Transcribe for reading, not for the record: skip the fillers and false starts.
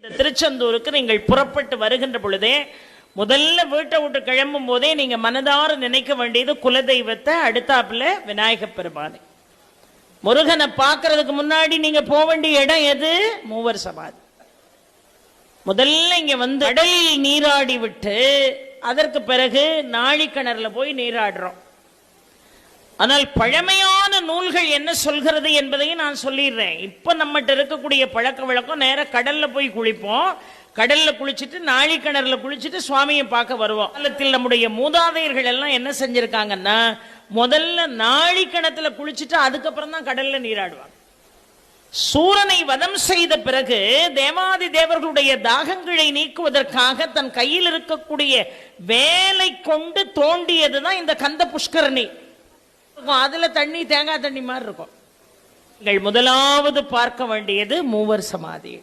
இந்த திருச்செந்தூருக்கு நீங்கள் புறப்பட்டு வருகின்ற பொழுதே முதல்ல வீட்டை விட்டு கிளம்பும் போதே நீங்க மனதார நினைக்க வேண்டியது குலதெய்வத்தை, அடுத்தாப்புல விநாயகப் பெருமானை. முருகனை பார்க்கறதுக்கு முன்னாடி நீங்க போக வேண்டிய இடம் எது? மூவர் சமாதி. முதல்ல இங்க வந்து கடல் நீராடி விட்டு அதற்கு பிறகு நாழிக்கிணறுல போய் நீராடுறோம். ஆனால் பழமையான நூல்கள் என்ன சொல்கிறது என்பதையும் நான் சொல்லிடுறேன். இப்ப நம்மகிட்ட இருக்கக்கூடிய பழக்க வழக்கம் நேர கடல்ல போய் குளிப்போம். கடல்ல குளிச்சுட்டு நாழிக்கிணறுல குளிச்சுட்டு சுவாமியை பார்க்க வருவோம். காலத்தில் நம்முடைய மூதாதையர்கள் எல்லாம் என்ன செஞ்சிருக்காங்கன்னா, முதல்ல நாழிக்கிணத்துல குளிச்சுட்டு அதுக்கப்புறம் தான் கடல்ல நீராடுவாங்க. சூரனை வதம் செய்த பிறகு தேவாதி தேவர்களுடைய தாகங்களை நீக்குவதற்காக தன் கையில் இருக்கக்கூடிய வேலை கொண்டு தோண்டியதுதான் இந்த கந்த புஷ்கரணி. அதுல தண்ணி தேங்காய் தண்ணி மாதிரி இருக்கும். நீங்கள் முதலாவது பார்க்க வேண்டியது மூவர் சமாதி.